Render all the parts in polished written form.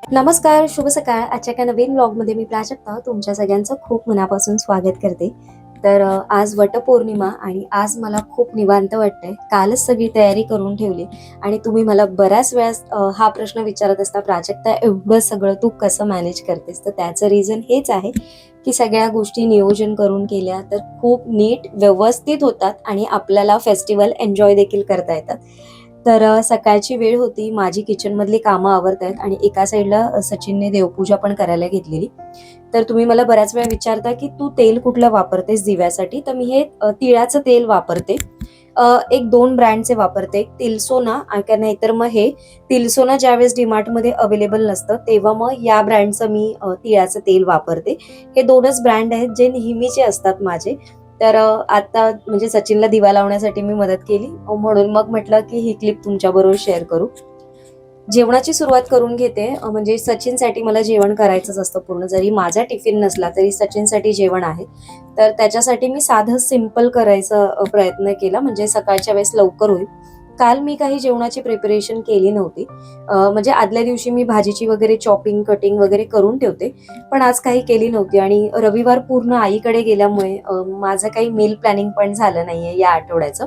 नमस्कार, शुभ सकाळ. आजच्या एका नवीन व्लॉगमध्ये मी प्राजक्ता तुमच्या सगळ्यांचं खूप मनापासून स्वागत करते. आज वटपौर्णिमा आणि आज मला खूप निवांत वाटतंय. कालच सगळी तयारी करून ठेवली आणि तुम्ही मला बऱ्याच वेळेस हा प्रश्न विचारत असता, प्राजक्ता एवढं सगळं तू कसं मॅनेज करतेस? तर त्याचं रिझन हेच आहे की सगळ्या गोष्टी नियोजन करून केल्या तर खूप नीट व्यवस्थित होतात आणि आपल्याला फेस्टिवल एन्जॉय देखील करता येतात. सकाळची वेळ होती, माझी किचनमधली कामं आवरतायत आणि एका साईडला सचिनने देवपूजा पण करायला घेतलेली. तर तुम्ही मला बऱ्याच वेळा विचारता की तू तेल कुठलं वापरतेस दिव्यासाठी? तर मी हे तिळाचं तेल वापरते. एक 2 ब्रँडचे वापरते, एक तिलसोना नाहीतर मग हे तिलसोना ज्यावेळेस डीमार्टमध्ये अवेलेबल नसतं तेव्हा मग या ब्रँडचं मी तिळाचं तेल वापरते. हे 2च ब्रँड आहेत जे नेहमीचे असतात माझे. आता म्हणजे सचिनला दिवा लावण्यासाठी मी मदत केली, म्हणून मग म्हटलं की ही क्लिप तुमच्याबरोबर शेअर करू. जेवणाची सुरुवात करून घेते. म्हणजे सचिनसाठी मला जेवण करायचंच असतं पूर्ण. जरी माझा टिफिन नसला तरी सचिनसाठी जेवण आहे. तर त्याच्यासाठी मी साधं सिंपल करायचा प्रयत्न केला, म्हणजे सकाळच्या वेळेस लवकर होईल. काल मी काही जेवणाची प्रिपरेशन केली नव्हती. म्हणजे आदल्या दिवशी मी भाजीची वगैरे चॉपिंग, कटिंग वगैरे करून ठेवते. पण आज काही केली नव्हती आणि रविवार पूर्ण आईकडे गेल्यामुळे माझं काही मील प्लॅनिंग पण झालं नाहीये या आठवड्याचं.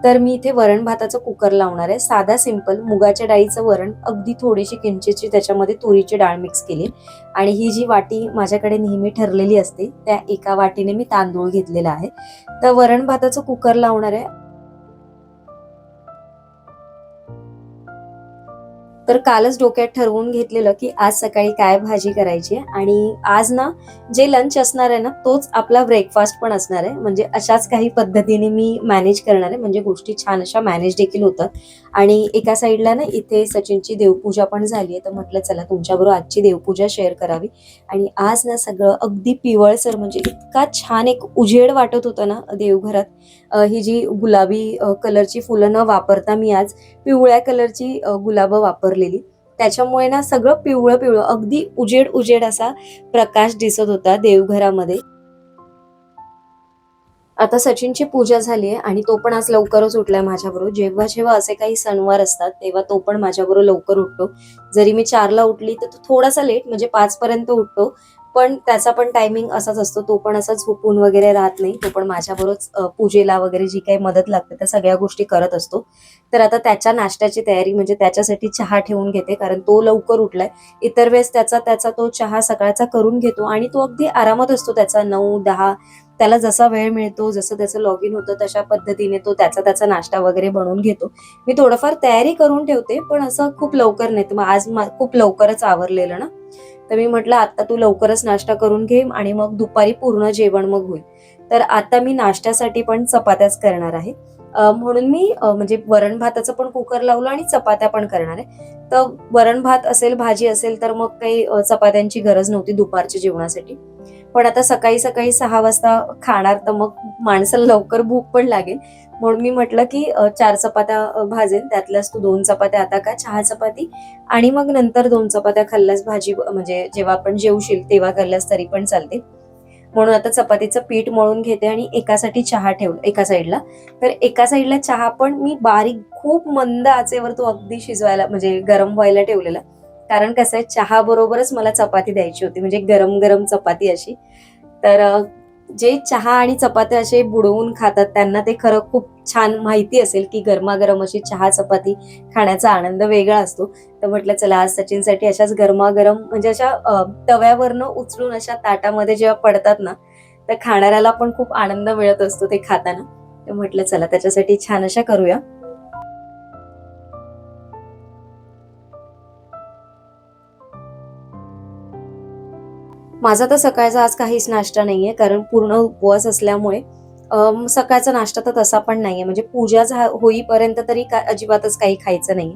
तर मी इथे वरण भाताचं कुकर लावणार आहे. साधा सिंपल मुगाच्या डाळीचं वरण, अगदी थोडीशी किंचितची त्याच्यामध्ये तुरीची डाळ मिक्स केली आणि ही जी वाटी माझ्याकडे नेहमी ठरलेली असते त्या एका वाटीने मी तांदूळ घेतलेला आहे. तर वरण भाताचं कुकर लावणार आहे. तर कालच डोक्यात ठरवून घेतलेलं की आज सकाळी काय भाजी करायची आहे आणि आज ना जे लंच असणार आहे ना तोच आपला ब्रेकफास्ट पण असणार आहे. म्हणजे अशाच काही पद्धतीने मी मॅनेज करणार आहे, म्हणजे गोष्टी छान अशा मॅनेज देखील होतात. आणि एका साईडला ना इथे सचिनची देवपूजा पण झाली आहे, तर म्हटलं चला तुमच्याबरोबर आजची देवपूजा शेअर करावी. आणि आज ना सगळं अगदी पिवळसर, म्हणजे इतका छान एक उजेड वाटत होता ना देवघरात. ही जी गुलाबी कलरची फुलं न वापरता मी आज पिवळ्या कलरची गुलाबं वापरलेली. त्याच्यामुळे ना सगळं पिवळं पिवळं अगदी उजेड उजेड असा प्रकाश दिसत होता देवघरामध्ये. आता सचिनची पूजा झाली आहे आणि तो पण आज लवकरच उठलाय माझ्याबरोबर. जेव्हा जेव्हा असे काही सणवार असतात तेव्हा तो पण माझ्याबरोबर लवकर उठतो. जरी मी 4ला उठली तर तो थोडासा लेट, म्हणजे 5 पर्यंत उठतो. पण त्याचा पण टायमिंग असाच असतो. तो पण असा झोपून वगैरे राहत नाही. तो पण माझ्याबरोबरच पूजेला वगैरे जी काही मदत लागते त्या सगळ्या गोष्टी करत असतो. तर आता त्याच्या नाश्त्याची तयारी, म्हणजे त्याच्यासाठी चहा ठेवून घेते, कारण तो लवकर उठलाय. इतर वेळेस त्याचा त्याचा तो चहा सकाळचा करून घेतो आणि तो अगदी आरामात असतो त्याचा 9-10. त्याला जसा वेळ मिळतो, जसं त्याचं लॉग इन होतं तशा पद्धतीने तो त्याचा त्याचा नाश्ता वगैरे बनवून घेतो. मी थोडंफार तयारी करून ठेवते, पण असं खूप लवकर नाही. तर मग आज खूप लवकरच आवरलेलं ना, तर मी म्हटलं आता तू लवकरच नाश्ता करून घे आणि मग दुपारी पूर्ण जेवण मग होईल. तर आता मी नाश्त्यासाठी पण चपात्याच करणार आहे. म्हणून मी म्हणजे वरण भाताचं पण कुकर लावलं आणि चपात्या पण करणार आहे. तर वरण भात असेल, भाजी असेल तर मग काही चपात्यांची गरज नव्हती दुपारच्या जेवणासाठी. पण आता सकाळी सकाळी 6 वाजता खाणार तर मग माणसाला लवकर भूक पण लागेल. म्हणून मी म्हटलं की 4 चपात्या भाजेन, त्यातल्याच तू 2 चपात्या आता का चहा चपाती आणि मग नंतर 2 चपात्या खाल्ल्यास भाजी, म्हणजे जेव्हा आपण जेवशील तेव्हा खाल्ल्यास तरी पण चालते. म्हणून आता चपातीचं पीठ मळून घेते आणि एकासाठी चहा ठेवलं एका साईडला. तर एका साईडला चहा पण मी बारीक खूप मंद आचेवर तो अगदी शिजवायला, म्हणजे गरम व्हायला ठेवलेला. कारण कसं आहे, चहा बरोबरच मला चपाती द्यायची होती, म्हणजे गरम गरम चपाती अशी. तर जे चहा आणि चपात्या असे बुडवून खातात त्यांना ते खरं खूप छान माहिती असेल की गरमागरम अशी चहा चपाती खाण्याचा आनंद वेगळा असतो. तर म्हटलं चला आज सचिनसाठी अशाच गरमागरम, म्हणजे अशा तव्यावरनं उचलून अशा ताटामध्ये जेव्हा पडतात ना, तर खाणाऱ्याला पण खूप आनंद मिळत असतो ते खाताना. तर म्हटलं चला त्याच्यासाठी छान अशा करूया. माझा तर सकाळचा आज काहीच नाश्ता नाहीये, कारण पूर्ण उपवास असल्यामुळे सकाळचा नाश्ता तर तसा पण नाहीये. म्हणजे पूजा होईपर्यंत तरी अजिबातच काही खायचं नाहीये.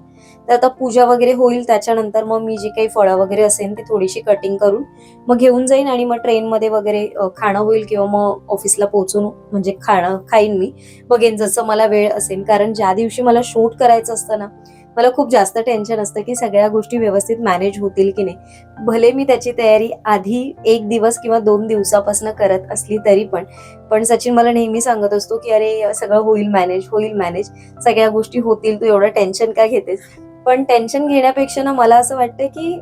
तर आता पूजा वगैरे होईल त्याच्यानंतर मग मी जी काही फळं वगैरे असेल ती थोडीशी कटिंग करून मग घेऊन जाईन आणि मग ट्रेनमध्ये वगैरे खाणं होईल किंवा मग ऑफिसला पोहोचून म्हणजे खाईन मी. बघेन जसं मला वेळ असेल, कारण ज्या दिवशी मला शूट करायचं असतं ना, मला खूप जास्त टेन्शन असतं की सगळ्या गोष्टी व्यवस्थित मॅनेज होतील की नाही. भले मी त्याची तयारी आधी 1 दिवस किंवा 2 दिवसापासून करत असली तरी पण. पण सचिन मला नेहमी सांगत असतो, की "अरे, सगळं होईल मॅनेज, होईल मॅनेज. सगळ्या गोष्टी होतील. तू एवढं टेन्शन का घेतेस?" पण टेन्शन घेण्यापेक्षा ना मला असं वाटतं, की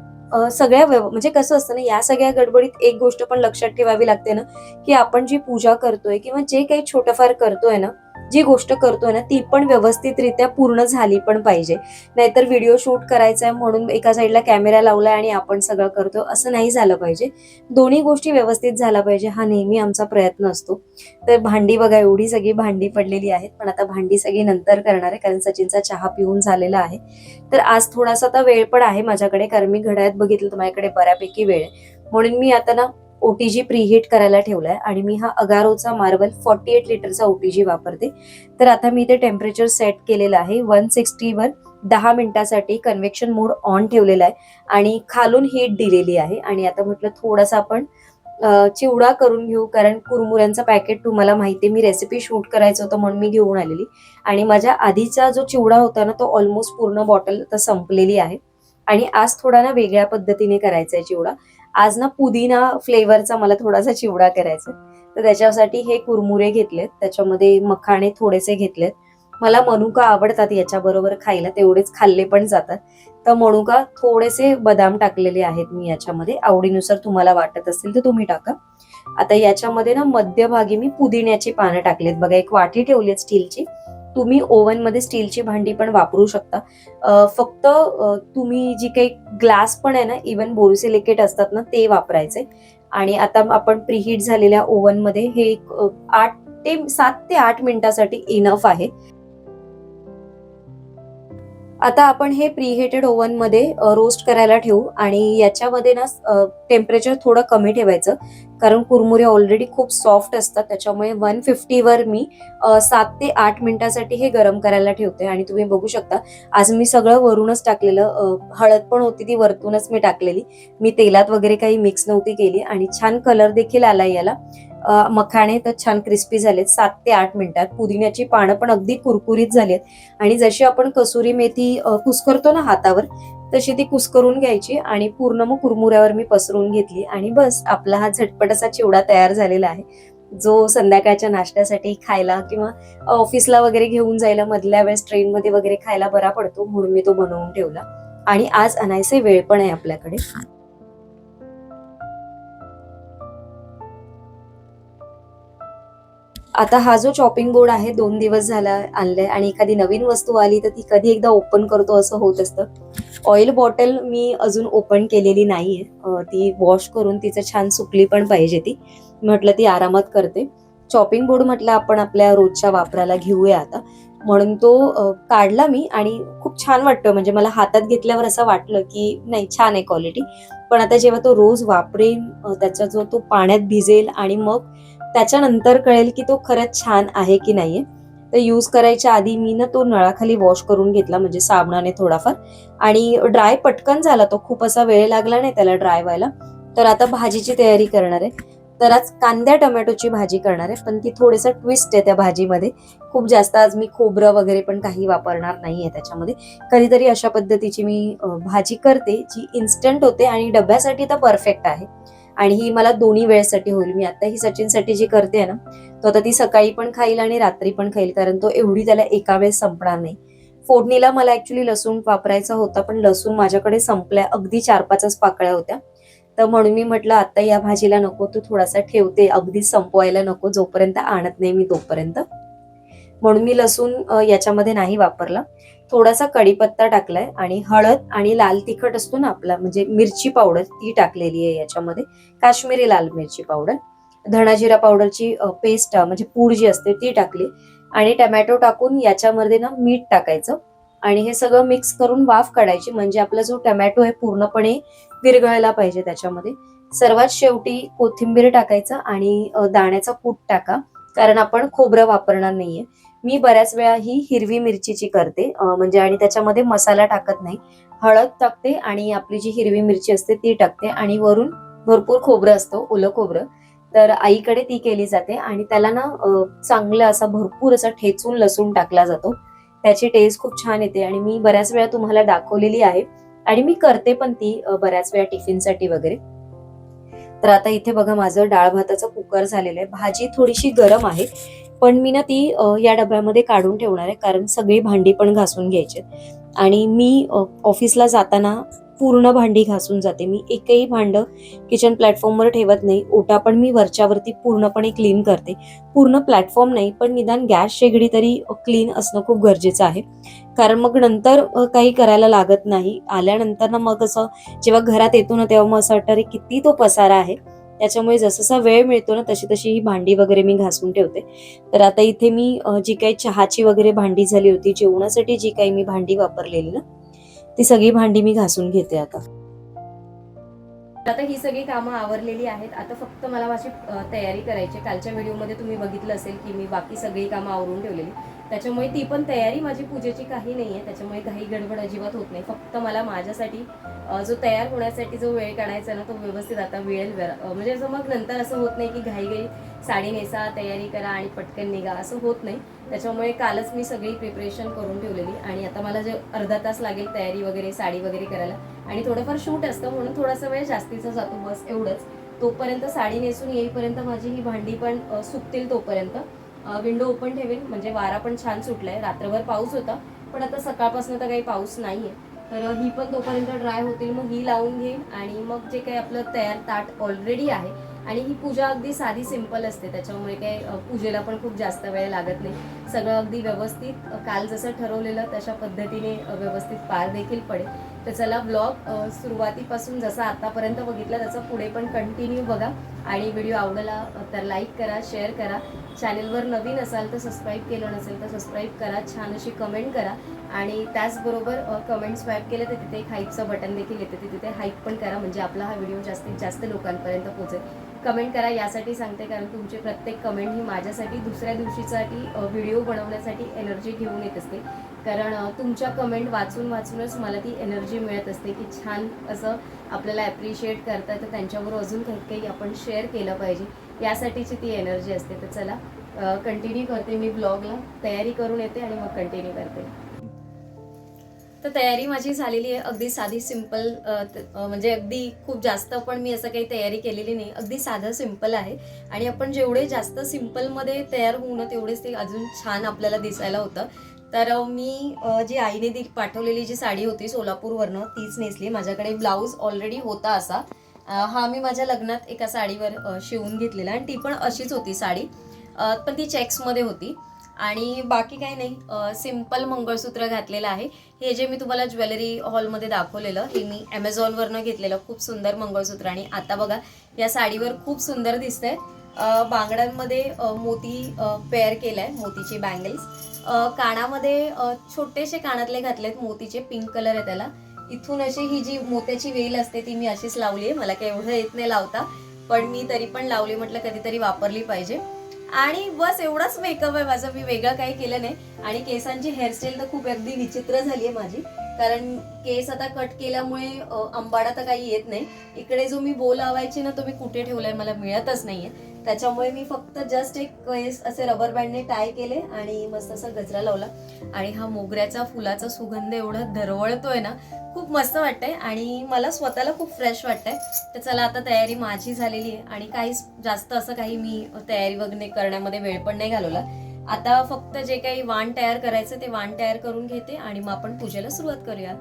सगळ्या म्हणजे कसं असतं ना, या सगळ्या गडबडीत एक गोष्ट पण लक्षात ठेवावी लागते ना, की आपण जी पूजा करतोय किंवा जे काही छोटंफार करतोय ना, जी गोष्ट करतोय ना, ती पण व्यवस्थितरित्या पूर्ण झाली पण पाहिजे. नाहीतर व्हिडिओ शूट करायचा आहे म्हणून एका साईडला कॅमेरा लावलाय आणि आपण सगळं करतोय, असं नाही झालं पाहिजे. दोन्ही गोष्टी व्यवस्थित झाल्या पाहिजे, हा नेहमी आमचा प्रयत्न असतो. तर भांडी बघा, एवढी सगळी भांडी पडलेली आहेत, पण आता भांडी सगळी नंतर करणार आहे, कारण सचिनचा चहा पिऊन झालेला आहे. तर आज थोडासा आता वेळ पण आहे माझ्याकडे, कारण मी घड्याळात बघितलं तर माझ्याकडे बऱ्यापैकी वेळ आहे. म्हणून मी आता ना ओटीजी प्रीहीट करायला ठेवलाय आणि मी हा अगारोचा मार्बल 48 लिटरचा ओटीजी वापरते. तर आता मी ते टेम्परेचर सेट केलेलं आहे 160 वर 10 मिनिटासाठी कन्व्हेक्शन मोड ऑन ठेवलेला आहे आणि खालून हीट दिलेली आहे. आणि आता म्हटलं थोडासा आपण चिवडा करून घेऊ, कारण कुरमुऱ्यांचं पॅकेट तुम्हाला माहितीये, मी रेसिपी शूट करायचं होतं म्हणून मी घेऊन आलेली. आणि माझ्या आधीचा जो चिवडा होता ना, तो ऑलमोस्ट पूर्ण बॉटल आता संपलेली आहे. आणि आज थोडा ना वेगळ्या पद्धतीने करायचा आहे चिवडा. आज ना पुदिना फ्लेवरचा मला थोडासा चिवडा करायचा आहे. तर त्याच्यासाठी हे कुरमुरे घेतलेत, त्याच्यामध्ये मखाणे थोडेसे घेतलेत. मला मनुका आवडतात याच्याबरोबर खायला, तेवढेच खाल्ले पण जातात. तर मनुका थोडेसे बदाम टाकलेले आहेत मी याच्यामध्ये, आवडीनुसार तुम्हाला वाटत असतील तर तुम्ही टाका. आता याच्यामध्ये ना मध्यभागी मी पुदिन्याची पानं टाकलीत बघा, एक वाटी ठेवली आहे स्टीलची. तुम्ही ओव्हन मध्ये स्टीलची भांडी पण वापरू शकता. फक्त तुम्ही जी काही ग्लास पण आहे ना, इवन बोरोसिलिकेट असतात ना, ते वापरायचे. आणि आता आपण प्रीहीट झालेल्या ओव्हन मध्ये हे एक 7 ते 8 मिनिटासाठी इनफ आहे. आता आपण हे प्रीहेटेड ओव्हन मध्ये रोस्ट करायला ठेवू आणि याच्यामध्ये ना टेम्परेचर थोडं कमी ठेवायचं, कारण कुरमुरे ऑलरेडी खूप सॉफ्ट असतात. त्याच्यामुळे 150 वर मी 7 ते 8 मिनिटासाठी हे गरम करायला ठेवते. आणि तुम्ही बघू शकता, आज मी सगळं वरूनच टाकलेलं, हळद पण होती ती वरतूनच मी टाकलेली, मी तेलात वगैरे काही मिक्स नव्हती केली. आणि छान कलर देखील आला याला. मखाणे तर छान क्रिस्पी झालेत 7 ते 8 मिनिटात. पुदिन्याची पानं पण अगदी कुरकुरीत झालीत. आणि जशी आपण कसुरी मेथी कुस्करतो ना हातावर, तशी ती कुस्करून घ्यायची आणि पूर्ण मग कुरमुऱ्यावर मी पसरून घेतली. आणि बस आपला हा झटपट असा चिवडा तयार झालेला आहे, जो संध्याकाळच्या नाश्त्यासाठी खायला किंवा ऑफिसला वगैरे घेऊन जायला, मधल्या वेळेस ट्रेनमध्ये वगैरे खायला बरा पडतो, म्हणून मी तो बनवून ठेवला. आणि आज अनायसे वेळ पण आहे आपल्याकडे. आता हा जो चॉपिंग बोर्ड आहे 2 दिवस झाला आणलाय, आणि एखादी नवीन वस्तू आली तर ती कधी एकदा ओपन करतो असं होत असतं. ऑइल बॉटल मी अजून ओपन केलेली नाहीये, ती वॉश करून तिचं छान सुकली पण पाहिजे ती, म्हटलं ती आरामात करते. चॉपिंग बोर्ड म्हटलं आपण आपल्या रोजच्या वापराला घेऊया आता, म्हणून तो काढला मी आणि खूप छान वाटतं. म्हणजे मला हातात घेतल्यावर असं वाटलं की नाही, छान आहे क्वालिटी. पण आता जेव्हा तो रोज वापरेन, त्याचा जो तो पाण्यात भिजेल आणि मग त्याच्यानंतर कळेल की तो खरंच छान आहे की नाहीये. तर यूज करायच्या आधी मी ना तो नळाखाली वॉश करून घेतला, म्हणजे साबणाने थोडाफार. आणि ड्राय पटकन झाला तो, खूप असा वेळ लागला नाही त्याला ड्राय व्हायला. तर आता भाजीची तयारी करणार आहे. तर आज कांद्या टोमॅटोची भाजी करणार आहे, पण ती थोडंसं ट्विस्ट आहे त्या भाजीमध्ये. खूप जास्त आज मी खोबरं वगैरे पण काही वापरणार नाहीये त्याच्यामध्ये. कधीतरी अशा पद्धतीची मी भाजी करते, जी इन्स्टंट होते आणि डब्यासाठी तर परफेक्ट आहे. आणि ही मला दोन्ही वेळेसाठी होईल. मी आता ही सचिनसाठी जी करते ना, तो आता ती सकाळी पण खाईल आणि रात्री पण खाईल, कारण तो एवढी त्याला एका वेळेस संपणार नाही. फोडणीला मला ऍक्च्युली लसूण वापरायचा होता, पण लसूण माझ्याकडे संपलाय, अगदी 4-5च पाकळ्या होत्या. तर म्हणून मी म्हटलं आता या भाजीला नको, तो थोडासा ठेवते, अगदी संपवायला नको, जोपर्यंत आणत नाही मी तोपर्यंत. म्हणून मी लसूण याच्यामध्ये नाही वापरला. थोडासा कढीपत्ता टाकलाय आणि हळद आणि लाल तिखट असतो ना आपला, म्हणजे मिरची पावडर, ती टाकलेली आहे याच्यामध्ये, काश्मीरी लाल मिरची पावडर. धणा जिरा पावडरची पेस्ट, म्हणजे पूड जी असते ती टाकली. आणि टमॅटो टाकून याच्यामध्ये ना मीठ टाकायचं आणि हे सगळं मिक्स करून वाफ काढायची, म्हणजे आपला जो टमॅटो आहे पूर्णपणे विरघळला पाहिजे त्याच्यामध्ये. सर्वात शेवटी कोथिंबीर टाकायचं आणि दाण्याचा कूट टाका, कारण आपण खोबरं वापरणार नाहीये. मी बऱ्याच वेळा ही हिरवी मिरचीची करते, म्हणजे आणि त्याच्यामध्ये मसाला टाकत नाही. हळद टाकते आणि आपली जी हिरवी मिरची असते ती टाकते, आणि वरून भरपूर खोबरं असतं, ओलं खोबरं. तर आईकडे ती केली जाते आणि त्याला ना चांगलं असा भरपूर असा ठेचून लसूण टाकला जातो. त्याची टेस्ट खूप छान येते आणि मी बऱ्याच वेळा तुम्हाला दाखवलेली आहे. आणि मी करते पण ती बऱ्याच वेळा टिफिनसाठी वगैरे. तर आता इथे बघा माझं डाळ भाताचं कुकर झालेलं आहे. भाजी थोडीशी गरम आहे, पण मी ना ती या डब्यामध्ये काढून ठेवणार आहे, कारण सगळी भांडी पण घासून घ्यायची. आणि मी ऑफिसला जाताना पूर्ण भांडी घासून जाते. मी एकही भांडं किचन प्लॅटफॉर्मवर ठेवत नाही. ओटा पण मी वरच्यावरती पूर्णपणे क्लीन करते. पूर्ण प्लॅटफॉर्म नाही, पण निदान गॅस शेगडी तरी क्लीन असणं खूप गरजेचं आहे. कारण मग नंतर काही करायला लागत नाही. आल्यानंतर ना मग असं जेव्हा घरात येतो ना, तेव्हा मग असं वाटतं अरे किती तो पसारा आहे. त्याच्यामुळे जसा वेळ मिळतो ना, तशी तशी ही भांडी वगैरे मी घासून ठेवते. तर आता इथे मी जी काही चहाची वगैरे भांडी झाली होती, जेवणासाठी जी काही मी भांडी वापरलेली ना, ती सगळी भांडी मी घासून घेते आता. आता ही सगळी कामं आवरलेली आहेत. आता फक्त मला माझी तयारी करायची. कालच्या व्हिडिओमध्ये तुम्ही बघितलं असेल की मी बाकी सगळी कामं आवरून ठेवलेली. त्याच्यामुळे ती पण तयारी माझी पूजेची काही नाही आहे. त्याच्यामुळे काही गडबड अजिबात होत नाही. फक्त मला माझ्यासाठी जो तयार होण्यासाठी जो वेळ काढायचा ना, तो व्यवस्थित आता म्हणजे असं मग नंतर असं होत नाही की घाई साडी नेसा, तयारी करा आणि पटकन निघा, असं होत नाही. त्याच्यामुळे कालच मी सगळी प्रिपरेशन करून ठेवलेली आणि आता मला जे अर्धा तास लागेल तयारी वगैरे, साडी वगैरे करायला आणि थोडंफार शूट असतं म्हणून थोडासा वेळ जास्तीचा जातो, बस एवढंच. तोपर्यंत साडी नेसून येईपर्यंत माझी ही भांडी पण सुकतील. तोपर्यंत विंडो ओपन ठेवेन, म्हणजे वारा पण छान सुटलाय. रात्रभर पाऊस होता, पण आता सकाळपासून तर काही पाऊस नाहीये. तर ही पण तोपर्यंत ड्राय होतील. मग ही लावून घेईन आणि मग जे काही आपलं तयार ताट ऑलरेडी आहे. आणि ही पूजा अगदी साधी सिंपल असते, त्याच्यामुळे काही पूजेला पण खूप जास्त वेळ लागत नाही. सगळं अगदी व्यवस्थित काल जसं ठरवलेलं तशा पद्धतीने व्यवस्थित पार देखील पडेल. तर चला, ब्लॉग सुरुवातीपासून जसा आतापर्यंत बघितला त्याचा पुढे पण कंटिन्यू बघा आणि व्हिडिओ आवडला तर लाईक करा, शेअर करा. चॅनलवर नवीन असाल तर सबस्क्राईब केलं नसेल तर सबस्क्राईब करा. छान अशी कमेंट करा आणि त्याचबरोबर कमेंट स्वॅप केलं तर तिथे एक हाईपचं बटन देखील येते, ते तिथे हाईप पण करा, म्हणजे आपला हा व्हिडिओ जास्तीत जास्त लोकांपर्यंत पोहोचेल. कमेंट करा यासाठी सांगते, कारण तुमची प्रत्येक कमेंट ही माझ्यासाठी दुसऱ्या दिवशीसाठी व्हिडिओ बनवण्यासाठी एनर्जी घेऊन येत असते. कारण तुमच्या कमेंट वाचून वाचूनच मला ती एनर्जी मिळत असते की छान असं आपल्याला ॲप्रिशिएट करता येतं, त्यांच्याबरोबर अजून काही काही आपण शेअर केलं पाहिजे, यासाठीची ती एनर्जी असते. तर चला, कंटिन्यू करते मी ब्लॉगला, तयारी करून येते आणि मग कंटिन्यू करते. तर तयारी माझी झालेली आहे. अगदी साधी सिंपल, म्हणजे अगदी खूप जास्त पण मी असं काही तयारी केलेली नाही. अगदी साधं सिंपल आहे आणि आपण जेवढे जास्त सिंपलमध्ये तयार होऊ ना, तेवढेच ते अजून छान आपल्याला दिसायला होतं. तर मी जी आईने पाठवलेली जी साडी होती सोलापूरवरनं, तीच नेसली. माझ्याकडे ब्लाऊज ऑलरेडी होता असा. हा मी माझ्या लग्नात एका साडीवर शिवून घेतलेला आणि ती पण अशीच होती साडी, पण ती चेक्समध्ये होती. आणि बाकी काही नाही, सिंपल मंगळसूत्र घातलेलं आहे. हे जे मी तुम्हाला ज्वेलरी हॉलमध्ये दाखवलेलं, हे मी ॲमेझॉनवरनं घेतलेलं खूप सुंदर मंगळसूत्र. आणि आता बघा, या साडीवर खूप सुंदर दिसतंय. बांगड्यांमध्ये मोती पेअर केलाय, मोतीचे बँगल्स. कानामध्ये छोटेसे कानातले घातलेत मोतीचे, पिंक कलर आहे त्याला. इथून अशी ही जी मोत्याची वेल असते ती मी अशीच लावली आहे. मला काही एवढं येत नाही लावता, पण मी तरी पण लावली, म्हटलं कधीतरी वापरली पाहिजे. आणि बस एवढाच मेकअप आहे माझं, मी वेगळं काही केलं नाही. आणि केसांची हेअरस्टाईल तर खूप अगदी विचित्र झाली आहे माझी, कारण केस आता कट केल्यामुळे अंबाडा तर काही येत नाही. इकडे जो मी बो लावायची ना, तो मी कुठे ठेवलाय मला मिळतच नाहीये. त्याच्यामुळे मी फक्त जस्ट एक केस असे रबर बँडने टाय केले आणि मस्त असा गजरा लावला. आणि हा मोगऱ्याचा फुलाचा सुगंध एवढा दरवळतोय ना, खूप मस्त वाटतंय आणि मला स्वतःला खूप फ्रेश वाटतंय. तर चला, आता तयारी माझी झालेली आहे आणि काहीच जास्त असं काही मी तयारी वगैरे करण्यामध्ये वेळ पण नाही घालवला. आता फक्त जे काही वाण तयार करायचं ते वाण तयार करून घेते आणि मग आपण पूजेला सुरुवात करूया.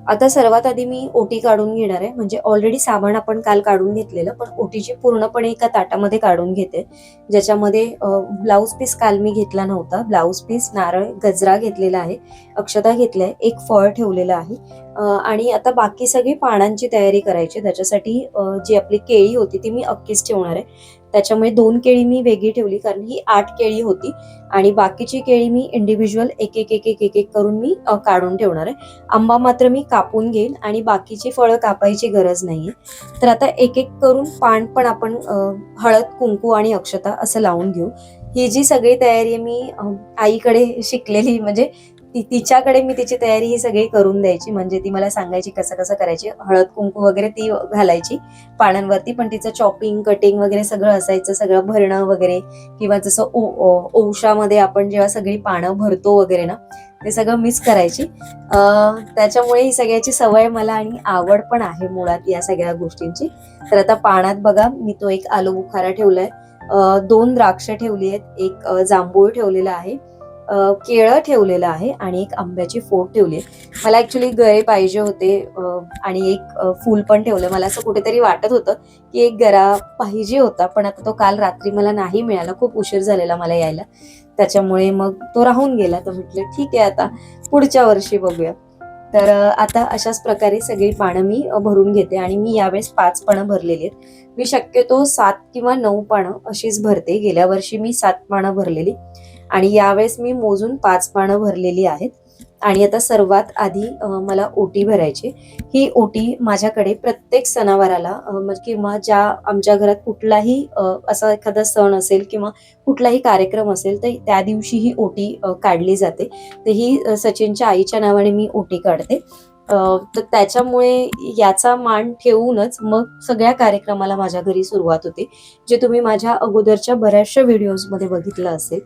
आता सर्वात आधी मी ओटी काढून घेणार आहे. म्हणजे ऑलरेडी साबण आपण काल काढून घेतलेलं, पण ओटीची पूर्णपणे एका ताटामध्ये काढून घेते, ज्याच्यामध्ये ब्लाऊज पीस काल मी घेतला नव्हता. ब्लाऊज पीस, नारळ, गजरा घेतलेला आहे, अक्षता घेतलाय, एक फळ ठेवलेलं आहे. आणि आता बाकी सगळी पानांची तयारी करायची. त्याच्यासाठी जी आपली केळी होती ती मी अख्खीच ठेवणार आहे. त्याच्यामुळे 2 केळी मी वेगळी ठेवली, कारण ही 8 केळी होती आणि बाकीची केळी मी इंडिव्हिज्युअल एक एक एक एक एक एक करून मी काढून ठेवणार आहे. आंबा मात्र मी कापून घेईन आणि बाकीची फळं कापायची गरज नाहीये. तर आता एक एक करून पान पण आपण हळद, कुंकू आणि अक्षता असं लावून घेऊ. ही जी सगळी तयारी आहे मी आईकडे शिकलेली, म्हणजे तिच्याकडे मी तिची तयारी ही सगळी करून द्यायची. म्हणजे ती मला सांगायची कसं कसं करायची. हळद कुंकू वगैरे ती घालायची पानांवरती, पण तिचं चॉपिंग, कटिंग वगैरे सगळं असायचं, सगळं भरणं वगैरे. किंवा जसं ओवशामध्ये आपण जेव्हा सगळी पानं भरतो वगैरे ना, ते सगळं मिस करायची. त्याच्यामुळे ही सगळ्याची सवय मला आणि आवड पण आहे मुळात या सगळ्या गोष्टींची. तर आता पानात बघा, मी तो एक आलू बुखारा ठेवलाय, 2 द्राक्ष ठेवली आहेत, एक जांभूळ ठेवलेला आहे, केळं ठेवलेलं आहे आणि एक आंब्याची फोड ठेवली. मला ऍक्च्युली गळे पाहिजे होते आणि एक फूल पण ठेवलं. मला असं कुठेतरी वाटत होतं की एक गरा पाहिजे होता, पण आता तो काल रात्री मला नाही मिळाला. खूप उशीर झालेला मला यायला, त्याच्यामुळे मग तो राहून गेला. तर म्हटलं ठीक आहे, आता पुढच्या वर्षी बघूया. तर आता अशाच प्रकारे सगळी पानं मी भरून घेते आणि मी यावेळेस 5 पानं भरलेली आहेत. मी शक्यतो 7 किंवा 9 पानं अशीच भरते. गेल्या वर्षी मी 7 पानं भरलेली आणि यावेळेस मी मोजून 5 पानं भरलेली आहेत. आणि आता सर्वात आधी मला ओटी भरायची. ही ओटी माझ्याकडे प्रत्येक सणावाराला किंवा ज्या आमच्या घरात कुठलाही असा एखादा सण असेल किंवा कुठलाही कार्यक्रम असेल तर त्या दिवशी ही ओटी काढली जाते. तर ही सचिनच्या आईच्या नावाने मी ओटी काढते. तर त्याच्यामुळे याचा मान ठेवूनच मग सगळ्या कार्यक्रमाला माझ्या घरी सुरुवात होते, जे तुम्ही माझ्या अगोदरच्या बऱ्याचशा व्हिडिओजमध्ये बघितलं असेल.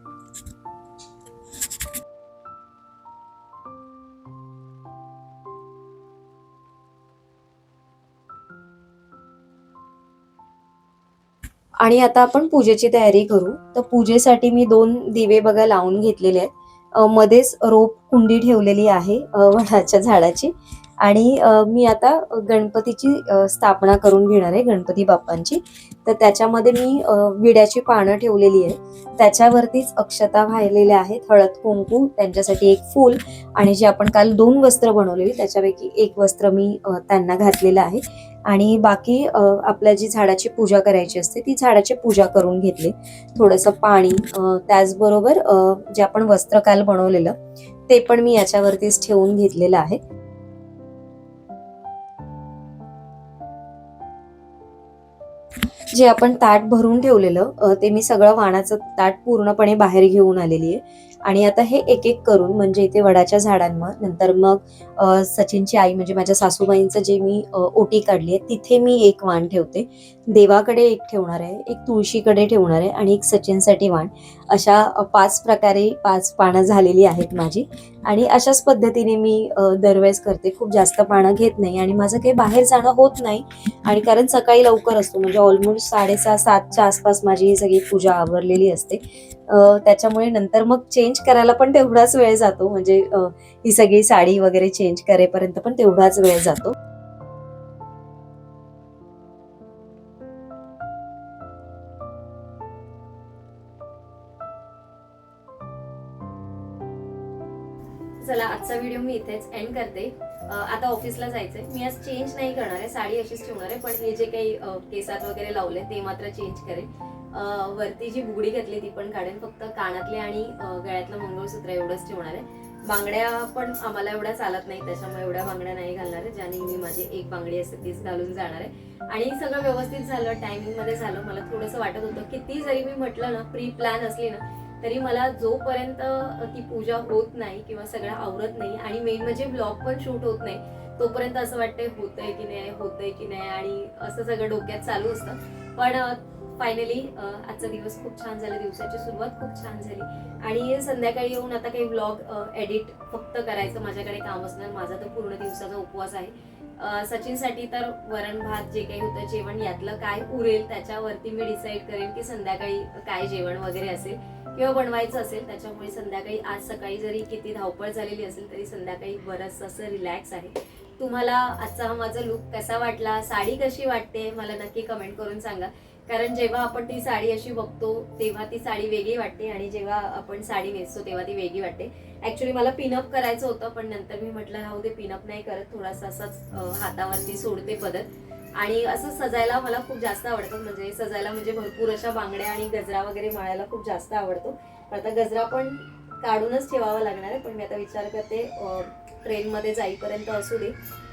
आणि आता आपण पूजेची तयारी करू. तर पूजेसाठी मी 2 दिवे बघा लावून घेतलेले आहेत. मध्येच रोप कुंडी ठेवलेली आहे वडाच्या झाडाची. आणि मी आता गणपतीची स्थापना करून घेणार आहे, गणपती बाप्पांची. तर त्याच्यामध्ये मी विड्याची पानं ठेवलेली आहे. त्याच्यावरतीच अक्षता वाहिलेल्या आहेत, हळद कुंकू, त्यांच्यासाठी एक फूल आणि जे आपण काल 2 वस्त्र बनवलेली त्याच्यापैकी एक वस्त्र मी त्यांना घातलेलं आहे. आणि बाकी आपल्या जी झाडाची पूजा करायची असते ती झाडाची पूजा करून घेतली. थोडंसं पाणी, त्याचबरोबर जे आपण वस्त्र काल बनवलेलं ते पण मी याच्यावरतीच ठेवून घेतलेलं आहे. जे आपण ताट भरून ठेवलेलं ते मी सगळं वाणाचं ताट पूर्णपणे बाहेर घेऊन आलेली आहे. आणि आता हे एक एक करून म्हणजे इथे वडाच्या झाडांवर, नंतर मग सचिनची आई म्हणजे माझ्या सासूबाईंचं जे मी ओटी काढली आहे तिथे मी एक वाण ठेवते. देवाकडे एक ठेवणार आहे, एक तुळशीकडे ठेवणार आहे आणि एक सचिनसाठी वाण. अशा 5 प्रकारे 5 पानं झालेली आहेत माझी. आणि अशाच पद्धतीने मी दरवेळेस करते. खूप जास्त पानं घेत नाही आणि माझं काही बाहेर जाणं होत नाही. आणि कारण सकाळी लवकर असतो, म्हणजे ऑलमोस्ट 6:30-7च्या आसपास माझी ही सगळी पूजा आवरलेली असते. त्याच्यामुळे नंतर मग चेंज करायला पण तेवढाच वेळ जातो, म्हणजे ही सगळी साडी वगैरे चेंज करेपर्यंत पण तेवढाच वेळ जातो. चला, आजचा व्हिडिओ मी इथेच एंड करते. आता ऑफिसला जायचंय. मी आज चेंज नाही करणार आहे, साडी अशीच ठेवणार आहे, पण हे जे काही केसात वगैरे लावले ते मात्र चेंज करेन. वरती जी बुगडी घातली ती पण काढेन, फक्त कानातले आणि गळ्यातलं मंगळसूत्र एवढंच ठेवणार आहे. बांगड्या पण आम्हाला एवढ्या चालत नाही, त्याच्यामुळे एवढ्या बांगड्या नाही घालणार आहे. ज्याने मी माझी एक बांगडी असते तीच घालून जाणार आहे. आणि सगळं व्यवस्थित झालं, टायमिंग मध्ये झालं. मला थोडंसं वाटत होतं, किती जरी मी म्हटलं ना प्री प्लॅन असली ना तरी मला जोपर्यंत ती पूजा होत नाही किंवा सगळं आवरत नाही आणि मेन म्हणजे ब्लॉग पण शूट होत नाही, तोपर्यंत असं वाटतंय होतंय की नाही, होतंय की नाही, आणि असं सगळं डोक्यात चालू असतं. पण फायनली आजचा दिवस खूप छान झाला, दिवसाची सुरुवात खूप छान झाली. आणि संध्याकाळी येऊन आता काही ब्लॉग एडिट फक्त करायचं माझ्याकडे काम असणार. माझा तर पूर्ण दिवसाचा उपवास आहे. सचिनसाठी तर वरण भात जे काही होतं जेवण यातलं काय उरेल त्याच्यावरती मी डिसाईड करेन की संध्याकाळी काय जेवण वगैरे असेल किंवा बनवायचं असेल. त्याच्यामुळे संध्याकाळी, आज सकाळी जरी किती धावपळ झालेली असेल तरी संध्याकाळी बरंच असं रिलॅक्स आहे. तुम्हाला आजचा हा माझा लुक कसा वाटला, साडी कशी वाटते मला नक्की कमेंट करून सांगा. कारण जेव्हा आपण ती साडी अशी बघतो तेव्हा ती साडी वेगळी वाटते आणि जेव्हा आपण साडी नेसतो तेव्हा ती वेगळी वाटते. ऍक्च्युली मला पिनअप करायचं होतं, पण नंतर मी म्हटलं राहू दे, पिनअप नाही करत, थोडासा असाच हातावरती सोडते पदर. आणि असं सजायला मला खूप जास्त आवडतं, म्हणजे सजायला म्हणजे भरपूर अशा बांगड्या आणि गजरा वगैरे माळायला खूप जास्त आवडतो. पण आता गजरा पण काढूनच ठेवावा लागणार आहे, पण मी आता विचार करते ट्रेनमध्ये जाईपर्यंत असू दे,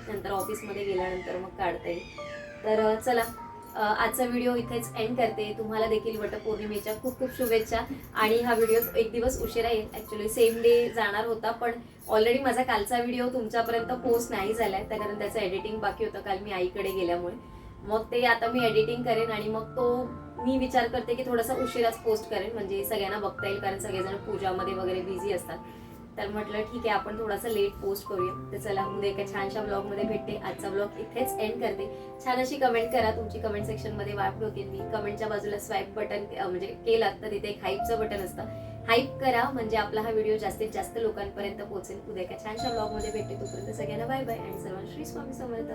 नंतर ऑफिसमध्ये गेल्यानंतर मग काढता येईल. तर चला, आजचा व्हिडिओ इथेच एंड करते. तुम्हाला देखील वटपौर्णिमेच्या खूप खूप शुभेच्छा. आणि हा व्हिडिओ एक दिवस उशिरा येईल, ऍक्च्युली सेम डे जाणार होता, पण ऑलरेडी माझा कालचा व्हिडिओ तुमच्यापर्यंत पोस्ट नाही झालाय, त्या कारण त्याचं एडिटिंग बाकी होतं काल मी आईकडे गेल्यामुळे. मग ते आता मी एडिटिंग करेन आणि मग तो मी विचार करते की थोडासा उशिराच पोस्ट करेन, म्हणजे सगळ्यांना बघता येईल, कारण सगळेजण पूजामध्ये वगैरे बिझी असतात. तर म्हटलं ठीक आहे, आपण थोडासा लेट पोस्ट करूया. तर चला, उद्या एका छानशा ब्लॉगमध्ये भेटते. आजचा ब्लॉग इथेच एंड करते. छान अशी कमेंट करा, तुमची कमेंट सेक्शनमध्ये वाट बघेन मी. कमेंटच्या बाजूला स्वाईप बटन म्हणजे केलात तर तिथे एक हाईपचं बटन असतं, हाईप करा, म्हणजे आपला हा व्हिडिओ जास्तीत जास्त लोकांपर्यंत पोहोचेल. उद्या एका छानशा ब्लॉगमध्ये भेटते. तोपर्यंत सगळ्यांना बाय बाय आणि सर्वांना श्री स्वामी समर्थ.